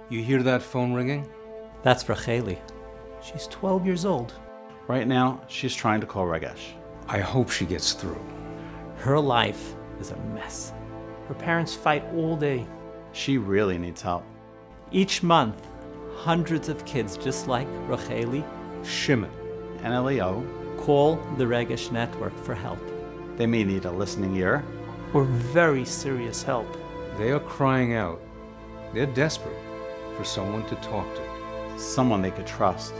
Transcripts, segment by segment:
You hear that phone ringing? That's Racheli. She's 12 years old. Right now, she's trying to call Regesh. I hope she gets through. Her life is a mess. Her parents fight all day. She really needs help. Each month, hundreds of kids just like Racheli, Shimon, and Elio call the Regesh Network for help. They may need a listening ear or very serious help. They are crying out. They're desperate for someone to talk to. Someone they could trust.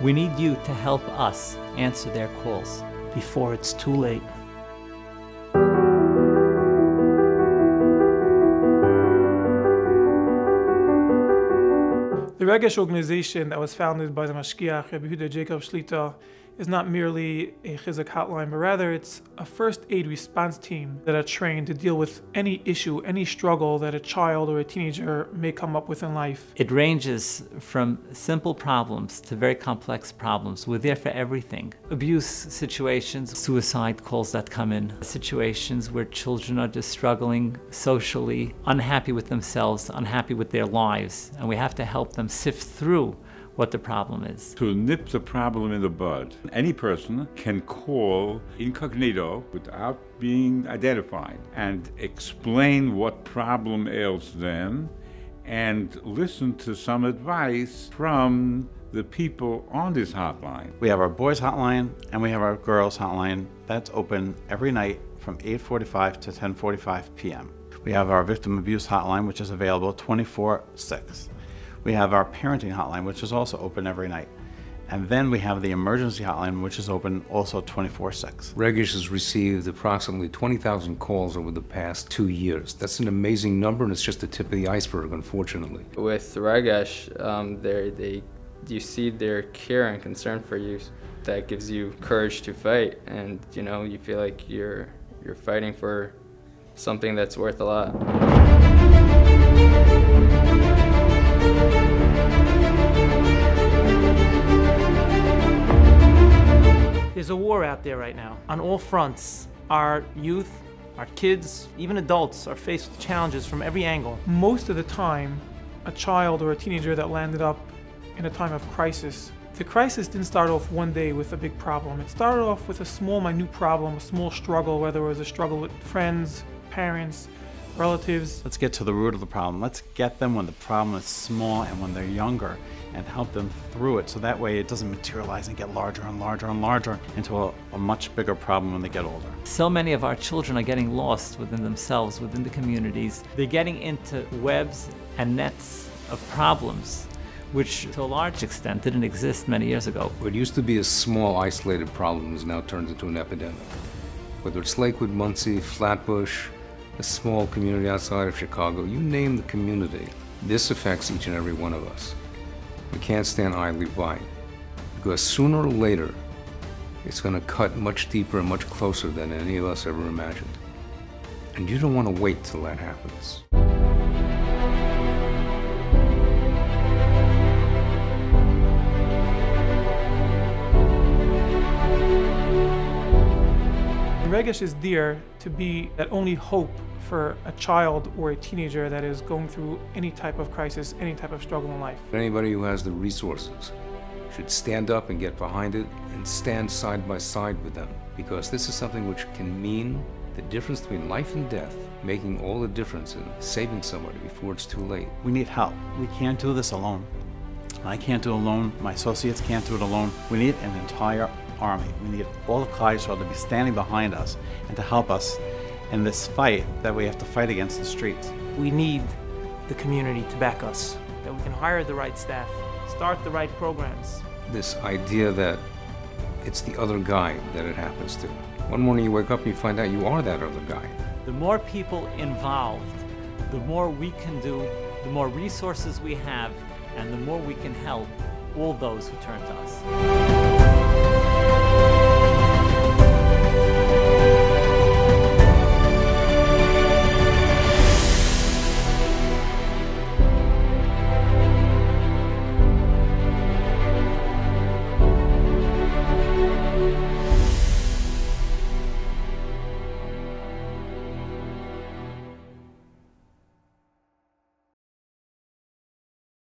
We need you to help us answer their calls before it's too late. The Regesh organization that was founded by the Mashgiach, Yehudah Jacob Shlita, is not merely a chizuk hotline, but rather it's a first aid response team that are trained to deal with any issue, any struggle that a child or a teenager may come up with in life. It ranges from simple problems to very complex problems. We're there for everything. Abuse situations, suicide calls that come in, situations where children are just struggling socially, unhappy with themselves, unhappy with their lives, and we have to help them sift through what the problem is. To nip the problem in the bud, any person can call incognito without being identified and explain what problem ails them and listen to some advice from the people on this hotline. We have our boys hotline and we have our girls hotline. That's open every night from 8:45 to 10:45 p.m. We have our victim abuse hotline, which is available 24/6. We have our parenting hotline, which is also open every night. And then we have the emergency hotline, which is open also 24/6. Regesh has received approximately 20,000 calls over the past 2 years. That's an amazing number, and it's just the tip of the iceberg, unfortunately. With Regesh, you see their care and concern for you. That gives you courage to fight, and you feel like you're fighting for something that's worth a lot. There's a war out there right now, on all fronts. Our youth, our kids, even adults are faced with challenges from every angle. Most of the time, a child or a teenager that landed up in a time of crisis, the crisis didn't start off one day with a big problem. It started off with a small, minute problem, a small struggle, whether it was a struggle with friends, parents, relatives. Let's get to the root of the problem. Let's get them when the problem is small and when they're younger and help them through it, so that way it doesn't materialize and get larger and larger and larger into a much bigger problem when they get older. So many of our children are getting lost within themselves, within the communities. They're getting into webs and nets of problems which to a large extent didn't exist many years ago. What used to be a small isolated problem has now turned into an epidemic. Whether it's Lakewood, Muncie, Flatbush, a small community outside of Chicago, you name the community, this affects each and every one of us. We can't stand idly by, because sooner or later, it's going to cut much deeper and much closer than any of us ever imagined. And you don't want to wait till that happens. Regesh is there to be that only hope for a child or a teenager that is going through any type of crisis, any type of struggle in life. Anybody who has the resources should stand up and get behind it and stand side by side with them, because this is something which can mean the difference between life and death, making all the difference in saving somebody before it's too late. We need help. We can't do this alone. I can't do it alone. My associates can't do it alone. We need an entire army. We need all of Klal Yisrael to be standing behind us and to help us in this fight that we have to fight against the streets. We need the community to back us, that we can hire the right staff, start the right programs. This idea that it's the other guy that it happens to. One morning you wake up and you find out you are that other guy. The more people involved, the more we can do, the more resources we have, and the more we can help all those who turn to us.